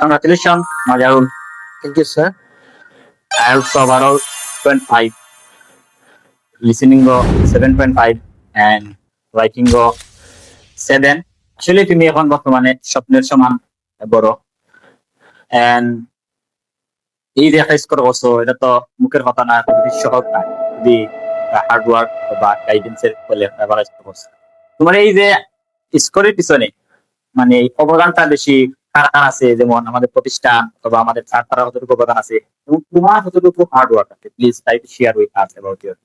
Congratulations, Majarul. Thank you, sir. IELTS overall 2.5, listening go 7.5 and writing go 7. আসলে তুমি এখন বর্তমানে স্বপ্নের সমান বড়। And এই যে একটা স্কোর করছো এটা তো মুখের কথা না, খুবই সহজ না, খুবই হার্ড ওয়ার্ক বা গাইডেন্সের ফলে এবার স্কোর করছো। তোমার এই যে স্কোরের পিছনে মানে অবদানটা বেশি কার কার আছে, যেমন আমাদের প্রতিষ্ঠান অথবা আমাদের ছাত্ররা কতটুকু অবদান আছে এবং তোমার কতটুকু হার্ড ওয়ার্ক আছে, please try to share with us about your.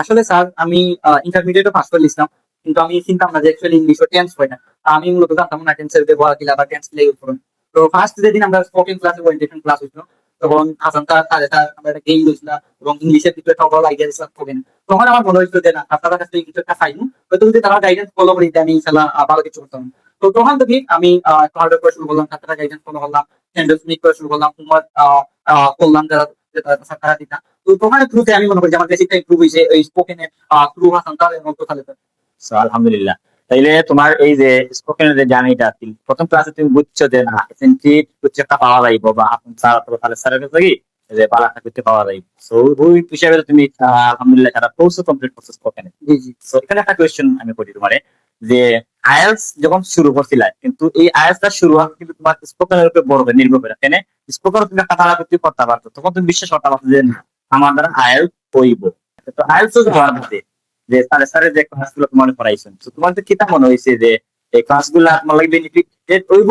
আসলে স্যার আমি ইন্টারমিডিয়েটও পাস করে নিয়েছিলাম, কিন্তু আমি চিন্তাম না যে অ্যাকচুয়ালি ইংলিশও টেন্স হয় না। আমি মূলত জানতাম না টেন্সের ব্যবহার কিলা বা টেন্স প্লে করুন। তো ফার্স্ট যেদিন আমরা স্পোকেন ক্লাসে ওরিয়েন্টেশন ক্লাস হইছিল, তখন হাসান স্যার আমরা একটা গেম লইছিলাম এবং ইংলিশের কিছু একটা ওভারঅল আইডিয়া দিছিলাম স্পোকেন। তখন আমার মনে হয়েছিল যে না, আপনাদের কাছ থেকে কিছু একটা পাইনি, হয়তো যদি তারা গাইডেন্স ফলো করি আমি ইনশাল্লাহ ভালো কিছু করতাম। তো তখন থেকে আমি একটু হার্ড করে শুরু করলাম, ছাত্ররা গাইডেন্স ফলো করলাম, সেন্টেন্স মেক করে শুরু করলাম, হোমওয়ার্ক করলাম যারা ছাত্ররা দিতাম। তো তোমার থ্রুতে আমি মনে করি যে আমার বেসিকটা ইমপ্রুভ হয়েছে এই স্পোকেনের থ্রু হাসান তার মতো তাহলে। সো আলহামদুলিল্লাহ। তাইলে তোমার এই যে স্পোকেন যে জার্নিটা প্রথম ক্লাসে তুমি বুঝছো যে না এসেন্সি কিছু একটা পাওয়া যাইব বা আপনি স্যার অথবা তাহলে স্যারের কাছে কি যে পালাটা করতে পাওয়া যাইব। সো ওই হিসাবে তুমি আলহামদুলিল্লাহ একটা কোর্সও কমপ্লিট করছো স্পোকেনে। জি জি। সো এখানে একটা কোয়েশ্চেন আমি করি তোমারে, যে আইএলটিএস যখন শুরু করছিলা, কিন্তু এই আইএলটিএস টা শুরু হওয়া কিন্তু তোমার স্পোকেনের উপর বড় নির্ভর করে, কেন স্পোকেন তুমি একটা তারা করতে করতে পারতো, তখন তুমি বিশ্বাস করতে পারতো যে না, আমার দ্বারা আইএলটিএস হইব। তো আইএলটিএস হওয়ার মধ্যে যে স্যারের যে ক্লাসগুলো তোমার পড়াইছেন, তো তোমার তো কিতা মনে হয়েছে যে এই ক্লাসগুলো তোমার লাগে বেনিফিটেড হইব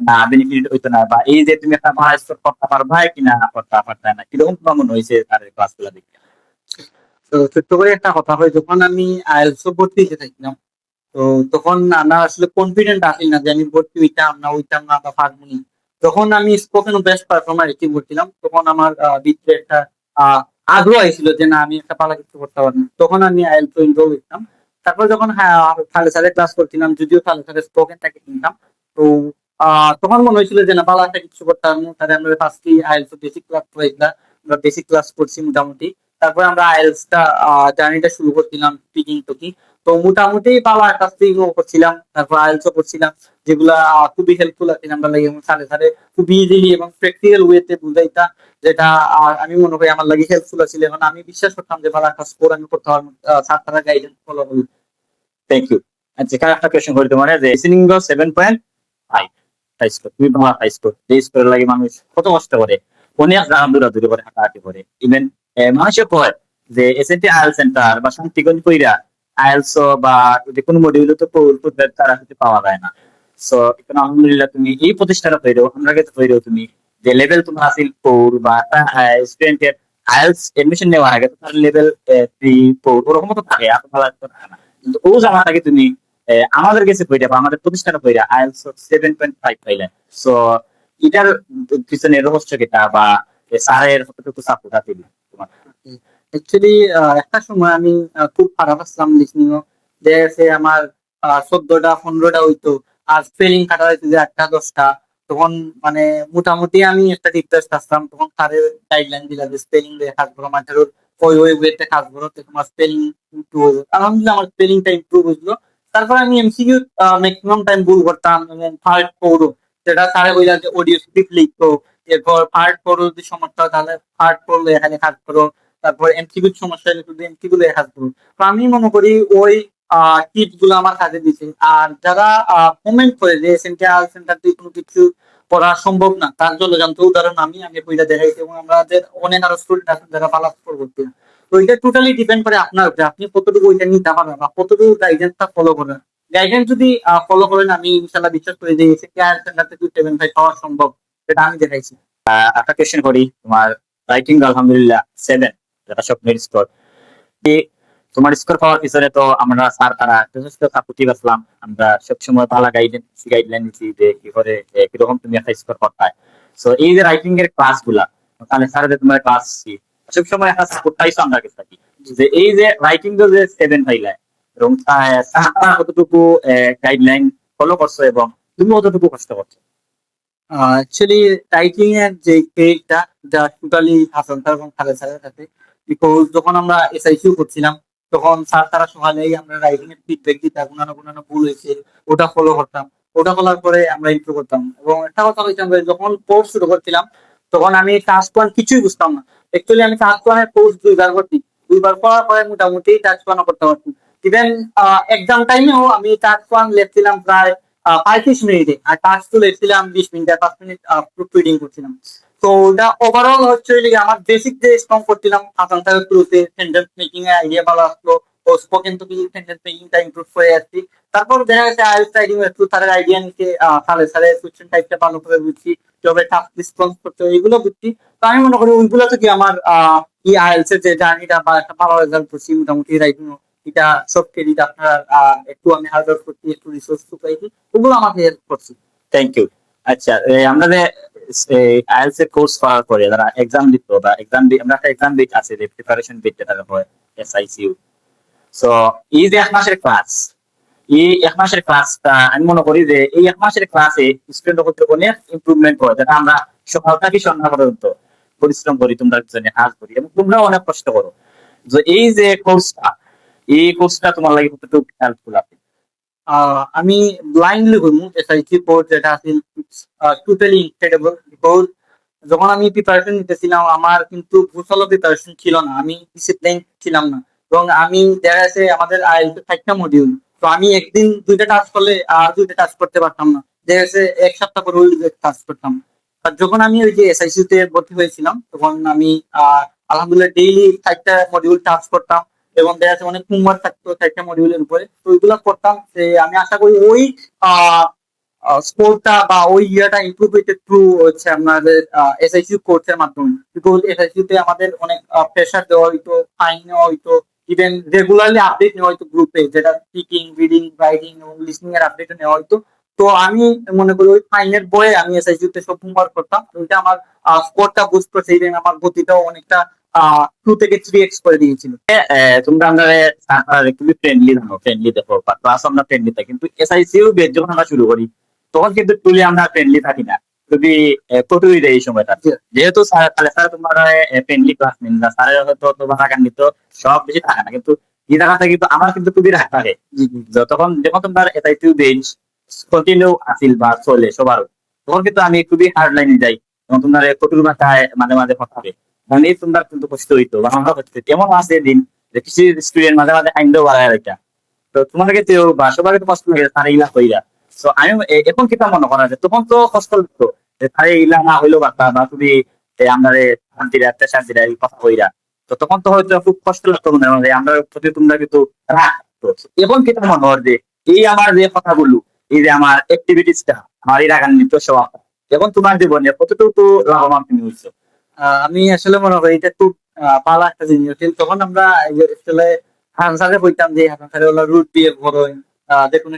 না বেনিফিট হইতো না, বা এই যে তুমি একটা ভালো স্কোর করতে পারবা কিনা করতে পারতা না, কিরকম তোমার মনে হয়েছে স্যারের ক্লাসগুলো দেখে? তো ছোট্ট করে একটা কথা হয়, যখন আমি আইএলটিএস ভর্তি হতে থাকলাম, তো তখন আমরা আসলে কনফিডেন্ট আসি না যে আমি ভর্তি হইতাম না বা পারবো না। যখন আমি স্পোকেন বেস্ট পারফর্মার অ্যাচিভ করছিলাম, তখন আমার ভিতরে একটা আগ্রহ ছিল যে না, আমি একটা ভালো কিছু করতে পারবো। তখন আমি আইএলটিএস এনরোল হইতাম। তারপর যখন খালে স্যারের ক্লাস করছিলাম, যদিও খালে স্যারের স্পোকেনটাকে কিনতাম, তো তখন মনে হয়েছিল যে না, ভালো একটা কিছু করতে পারবো। তাহলে আমরা ফার্স্টলি আইএলটিএস বেসিক ক্লাস করেছিলাম, আমরা বেসিক ক্লাস করছি মোটামুটি। তারপরে আমরা আইএলটিএসটা জার্নিটা শুরু করছিলাম স্পিকিং টুকি। তো মোটামুটি বাবার কাছ থেকে করছিলাম, তারপর আইএলটিএস করছিলাম, যেগুলা খুবই হেল্পফুল আছে আমরা লাগে, এবং সাথে সাথে খুব ইজিলি এবং প্র্যাকটিক্যাল ওয়েতে বুঝাইতা, যেটা আমি মনে করি আমার লাগে হেল্পফুল আছে। এখন আমি বিশ্বাস করতাম যে ভালো একটা স্কোর আমি করতে পারবো ছাত্ররা গাইডেন্স ফলো করি। Thank you. আচ্ছা, এখানে একটা কোয়েশ্চেন করি তোমার, যে লিসেনিং গো 7.5 হাই স্কোর, তুমি ভালো হাই স্কোর, যে স্কোরের লাগে মানুষ কত কষ্ট করে, অনেক জানা দূরাদূরি করে হাঁটাহাঁটি করে, ইভেন মানুষে কয় যে এসএনটি আইএলটিএস সেন্টার বা শান্তিগঞ্জ কইরা আইএলটিএস বা যে কোনো মডিউলে তো তারা কিন্তু পাওয়া যায় না। সো এখানে আলহামদুলিল্লাহ তুমি এই প্রতিষ্ঠানে তৈরি, আমরা কাছে তৈরি, তুমি যে লেভেল তোমার আসিল 4 বা স্টুডেন্টের আইএলটিএস এডমিশন নেওয়ার আগে তো তার লেভেল 3 4 ওরকম তো থাকে, এত ভালো তো থাকে না। কিন্তু ও জামাটাকে তুমি আমাদের কাছে কইরা বা আমাদের প্রতিষ্ঠানে কইরা আইএলটিএস 7.5 পাইলেন। সো এটার পিছনে রহস্য কিটা, বা স্যারের কতটুকু সাপোর্ট আছে তোমার? অ্যাকচুয়ালি একটা সময় আমি খুব খারাপ আসলাম লিসনিং, দেখা গেছে আমার 14টা 15টা হইতো, আর স্পেলিং কাটা হইতো যে 8টা 10টা। তখন মানে মোটামুটি আমি একটা ডিপ্রেস আসলাম। তখন স্যারের গাইডলাইন দিলা যে স্পেলিং দিয়ে কাজ করো, মাঝে ওই ওয়েতে কাজ করো, তো তোমার স্পেলিং ইমপ্রুভ হবে। আলহামদুলিল্লাহ আমার স্পেলিংটা ইমপ্রুভ হয়েছিল। তারপর আমি এমসিকিউ ম্যাক্সিমাম টাইম ভুল করতাম, এবং ফার্স্ট পড়ো যেটা স্যারে বললাম যে অডিও স্ক্রিপ্ট লিখতো, এরপর পার্ট পড়ো যদি সমস্যা হয় তাহলে পার্ট পড়লো এখানে কাজ করো, তারপর এমসিকিউ সমস্যা হলে শুধু এমসিকিউ গুলো কাজ করো। তো আমি মনে করি ওই টিপস গুলো আমার কাজে দিচ্ছে। আর যারা কমেন্ট করে যে সেন্টার সেন্টার দিয়ে কোনো কিছু পড়া সম্ভব না, তার জন্য জানতো উদাহরণ আমি বইটা দেখাইছি, এবং আমাদের অনেক আরো স্টুডেন্ট আছেন যারা ভালো স্কোর করতে। তো এটা টোটালি ডিপেন্ড করে আপনার উপরে, আপনি কতটুকু ওইটা নিতে পারবেন বা কতটুকু গাইডেন্সটা ফলো করেন। গাইডেন্স যদি ফলো করেন, আমি ইনশাল্লাহ বিশ্বাস করি যে সেন্টার সেন্টার থেকে 7.5 পাওয়া সম্ভব, সেটা আমি দেখাইছি। একটা কোয়েশ্চেন করি তোমার, রাইটিং আলহামদুলিল্লাহ 7, যেটা স্বপ্নের স্কোর। তোমার স্কোর পাওয়ার পিছনে তো আমরা স্যার তারা যথেষ্ট সাপোর্টিভ আসলাম, আমরা সবসময় ভালো গাইডলাইন দিচ্ছি যে কি করে কিরকম তুমি একটা স্কোর করতে। সো এই যে রাইটিং এর ক্লাস গুলা, তাহলে স্যার যে তোমার ক্লাস সবসময় একটা সাপোর্ট পাইছো আমরা কাছে থাকি, যে এই যে রাইটিং যে 7 পাইলে এবং তারা কতটুকু গাইডলাইন ফলো করছো এবং তুমি কতটুকু কষ্ট করছো? অ্যাকচুয়ালি রাইটিং এর যে ক্রেডিটটা, যা টোটালি হাসান স্যার এবং খালেদ স্যারের কাছে। বিকজ যখন আমরা এসআইসিউ করছিলাম, তখন স্যার তারা সকালেই আমরা রাইটিং এর ফিডব্যাক দিতাম, কোনো না কোনো ভুল হয়েছে ওটা ফলো করতাম। ওটা করার পরে আমরা ইমপ্রুভ করতাম। এবং একটা কথা বলছিলাম যে যখন কোর্স শুরু করছিলাম তখন আমি টাস্ক ওয়ান কিছুই বুঝতাম না। অ্যাকচুয়ালি আমি টাস্ক ওয়ানের কোর্স 2 বার করছি, 2 বার করার পরে মোটামুটি টাস্ক ওয়ানও করতে পারছি। ইভেন এক্সাম টাইমেও আমি টাস্ক ওয়ান লিখছিলাম প্রায় 35 মিনিটে, আর টাস্ক টু লিখছিলাম 20 মিনিটে, 5 মিনিট প্রুফ রিডিং করছিলাম। তো ওটা ওভারঅল হচ্ছে যে আমার বেসিক যে স্ট্রং করছিলাম আসাম সাহেবের থ্রুতে, সেন্টেন্স মেকিং এর আইডিয়া ভালো আসলো, ও স্পোকেন তো কিছু সেন্টেন্স মেকিংটা ইমপ্রুভ করে আসছি। তারপর দেখা গেছে আইএলটিএস রাইটিং একটু তাদের আইডিয়া নিতে সালে সালে কোশ্চেন টাইপটা ভালো করে বুঝছি, কিভাবে টাস্ক রেসপন্স করতে হয় এগুলো বুঝছি। তো আমি মনে করি ওইগুলো থেকে আমার এই আইএলটিএস এর যে জার্নিটা বা একটা ভালো রেজাল্ট করছি মোটামুটি রাইটিং, এটা সব ক্রেডিট আপনার। একটু আমি হার্ড ওয়ার্ক করছি, একটু রিসোর্স পাইছি, ওগুলো আমাকে হেল্প করছে। Thank you. আচ্ছা, আমরা যে আইএলটিএস এর কোর্স করার পরে যারা এক্সাম দিত বা আমরা একটা এক্সাম দিতে আছে যে প্রিপারেশন দিতে তারা হয় এসআইসিউ। সো এই যে 1 মাসের ক্লাস, এই 1 মাসের ক্লাসটা আমি মনে করি যে এই 1 মাসের ক্লাসে স্টুডেন্ট করতে অনেক ইমপ্রুভমেন্ট করে, যেটা আমরা সকাল থেকে সন্ধ্যা পর্যন্ত পরিশ্রম করি, তোমরা জন্য কাজ করি এবং তোমরাও অনেক কষ্ট করো। যে এই যে কোর্সটা, এই কোর্সটা তোমার লাগে কতটুকু হেল্পফুল আছে? আমি ব্লাইন্ডলি করবো এসআইসি কোর্স, যেটা আছে টোটালি ইনক্রেডিবল। বিকজ যখন আমি প্রিপারেশন নিতেছিলাম আমার কিন্তু ভূষালো প্রিপারেশন ছিল না, আমি ডিসিপ্লিন ছিলাম না। এবং আমি দেখা যাচ্ছে আমাদের আইএলটিএস 4টা মডিউল, তো আমি একদিন 2টা টাস্ক করলে আর 2টা টাস্ক করতে পারতাম না, দেখা যাচ্ছে এক সপ্তাহ পরে ওই টাস্ক করতাম। আর যখন আমি ওই যে এসআইসি তে ভর্তি হয়েছিলাম তখন আমি আলহামদুলিল্লাহ ডেইলি 4টা মডিউল টাস্ক করতাম, এবং দেখা যাচ্ছে অনেক হোমওয়ার্ক থাকতো 4টা মডিউলের উপরে, তো ওইগুলো করতাম। যে আমি আশা করি ওই আহ স্কোরটা বা ওই ইয়াটা ইমপ্রুভ হইতে থ্রু হচ্ছে আপনাদের এসআইসিউ কোর্সের মাধ্যমে। বিকজ এসআইসিউ তে আমাদের অনেক প্রেশার দেওয়া হইতো, ফাইন নেওয়া হইতো, ইভেন রেগুলারলি আপডেট নেওয়া হইতো গ্রুপে, যেটা স্পিকিং, রিডিং, রাইটিং এবং লিসনিং এর আপডেট নেওয়া হইতো। তো আমি মনে করি ওই ফাইনের বয়ে আমি এসআইসিউ তে সব হোমওয়ার্ক করতাম, ওইটা আমার স্কোরটা বুস্ট করছে, ইভেন আমার গতিটাও অনেকটা 2 থেকে 3x করে দিয়েছিল। তোমরা আমরা খুবই ফ্রেন্ডলি থাকো, ফ্রেন্ডলি দেখো বা ক্লাস আমরা ফ্রেন্ডলি থাকি, কিন্তু এসআইসিউ বেচ যখন আমরা শুরু করি তখন কিন্তু তুলে আমরা ফ্রেন্ডলি থাকি না, খুবই কটুই দেয় এই সময়টা। যেহেতু স্যার তোমার ফ্রেন্ডলি ক্লাস নিন না, স্যারের হয়তো তোমার রাগান নিত, সব বেশি থাকে না, কিন্তু এই জায়গাটা কিন্তু আমার কিন্তু খুবই রাগ থাকে। তখন যখন তোমার এসআইসিউ বেঞ্চ কন্টিনিউ আসিল বা চলে সবার, তখন কিন্তু আমি খুবই হার্ড লাইনে যাই, তখন তোমার কটুর ভাষায় মাঝে মাঝে কথা হবে, মানে তোমরা কিন্তু কষ্ট হইতো বা আমরা কষ্ট হইতো। এমন আছে দিন যে কিছু স্টুডেন্ট মাঝে মাঝে আইনও বাড়ায় একটা, তো তোমার কাছে বা সবার তো কষ্ট লাগে তারা ইলা কইরা। তো আমি এখন কিতা মনে করা যায়, তখন তো কষ্ট লাগতো যে তারা ইলা না হইলো বার্তা বা তুমি আমরা শান্তিরা একটা শান্তিরা এই কথা কইরা, তো তখন তো হয়তো খুব কষ্ট লাগতো মনে হয় আমরা প্রতি তোমরা কিন্তু রাগ করতো। এখন কিতা মনে হয় যে এই আমার যে কথাগুলো, এই যে আমার অ্যাক্টিভিটিসটা, আমার এই রাগান্বিত স্বভাব, এখন তোমার জীবনে কতটুকু লাভবান তুমি হইছো? আমি আসলে মনে করি এটা খুব ভালো একটা জিনিস ছিল। তখন আমরা আসলে হানসারে বলতাম যে হানসারে ওলা রুট দিয়ে বড় দেখুন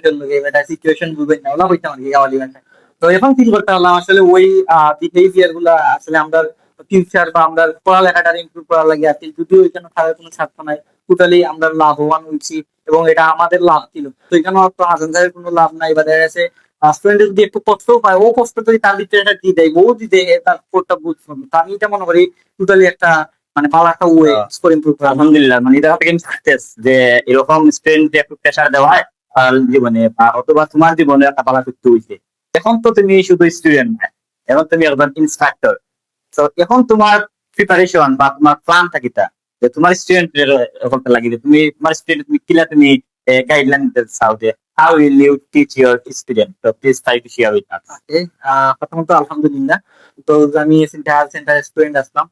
এটা সিচুয়েশন বুঝবেন না, ওলা বলতাম আর কি গাওয়ালি ভাষায়। তো এখন ফিল করতে পারলাম আসলে ওই বিহেভিয়ার গুলা আসলে আমরা ফিউচার বা আমরা পড়ালেখাটা ইমপ্রুভ করার লাগে আর কি, যদিও এখানে খারাপ কোনো স্বার্থ নাই, টোটালি আমরা লাভবান হয়েছি এবং এটা আমাদের লাভ ছিল। তো এখানে তো হাসান স্যারের কোনো লাভ নাই, বা দেখা গেছে স্টুডেন্ট যদি একটু কষ্ট পায়, ও কষ্ট যদি তার ভিতরে একটা দিয়ে দেয়, ও যদি তার কোডটা বুঝতে হবে, তো আমি এটা মনে করি টোটালি একটা মানে ভালো একটা ওয়ে স্কোর ইমপ্রুভ করা। আলহামদুলিল্লাহ, মানে এটা থেকে সাকসেস যে এরকম স্টুডেন্ট একটু প্রেসার দেওয়া হয় তার জীবনে বা অথবা তোমার জীবনে একটা ভালো করতে হইছে। এখন তো তুমি শুধু স্টুডেন্ট না, এখন তুমি একজন ইন্সট্রাক্টর। তো এখন তোমার প্রিপারেশন বা তোমার প্ল্যান থাকিতা যে তোমার স্টুডেন্ট করতে লাগি যে তুমি তোমার স্টুডেন্ট তুমি কিলা তুমি গাইডলাইন দিতে চাও যে how will you teach your student, তো please try to share with us. প্রথমত আলহামদুলিল্লাহ, তো আমি সেন্টার সেন্টার স্টুডেন্ট আসলাম,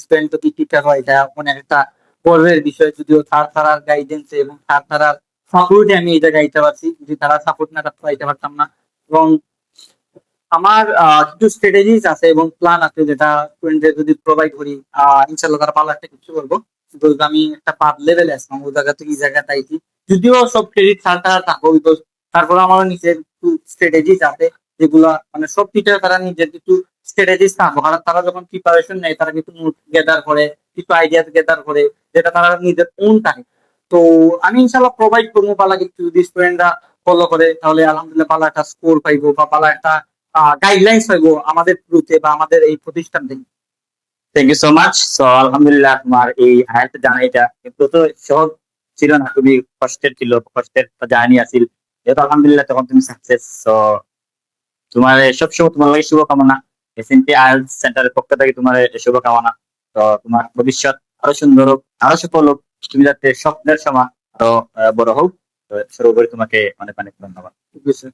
স্টুডেন্ট তো কি টিচার হয় এটা অনেক একটা গর্বের বিষয়। যদিও তারার গাইডেন্স এবং তারার সাপোর্টে আমি এটা গাইতে পারছি, যদি তারা সাপোর্ট না থাকতো গাইতে পারতাম না। এবং আমার কিছু স্ট্র্যাটেজিস আছে এবং প্ল্যান আছে যেটা স্টুডেন্টদের যদি প্রোভাইড করি ইনশাল্লাহ তারা ভালো একটা কিছু করবো। কিন্তু আমি একটা পার লেভেলে আসলাম, ওই জায়গা থেকে এই জায়গাতে আইছি, যদিও সব ক্রেডিট ছাড়া থাকবো, বিকজ তারপর আমার নিজের কিছু স্ট্র্যাটেজিস আছে যেগুলা মানে সব টিচার তারা নিজের কিছু স্ট্র্যাটেজিস থাকবো, কারণ তারা যখন প্রিপারেশন নেয় তারা কিছু নোট গেদার করে, কিছু আইডিয়া গেদার করে, যেটা তারা নিজের ওন থাকে। তো আমি ইনশাল্লাহ প্রোভাইড করবো পালা কিছু, যদি স্টুডেন্টরা ফলো করে তাহলে আলহামদুলিল্লাহ পালা একটা স্কোর পাইবো বা পালা একটা গাইডলাইন্স পাইবো আমাদের থ্রুতে বা আমাদের এই প্রতিষ্ঠান থেকে। Thank you so much. So আলহামদুলিল্লাহ, তোমার এই হায়াত জার্নিটা কিন্তু তো সহজ ছিল না, খুবই কষ্টের ছিল, কষ্টের জার্নি আছিল, যেহেতু আলহামদুলিল্লাহ তখন তুমি সাকসেস। সো তোমার সবসময় তোমার লাগে শুভকামনা। এসএনপি আইএলটিএস সেন্টারের পক্ষ থেকে তোমার শুভকামনা। তো তোমার ভবিষ্যৎ আরো সুন্দর হোক, আরো সফল হোক, তুমি যাতে স্বপ্নের সমান আরো বড় হোক। তো সর্বোপরি তোমাকে অনেক অনেক ধন্যবাদ। ঠিক আছে।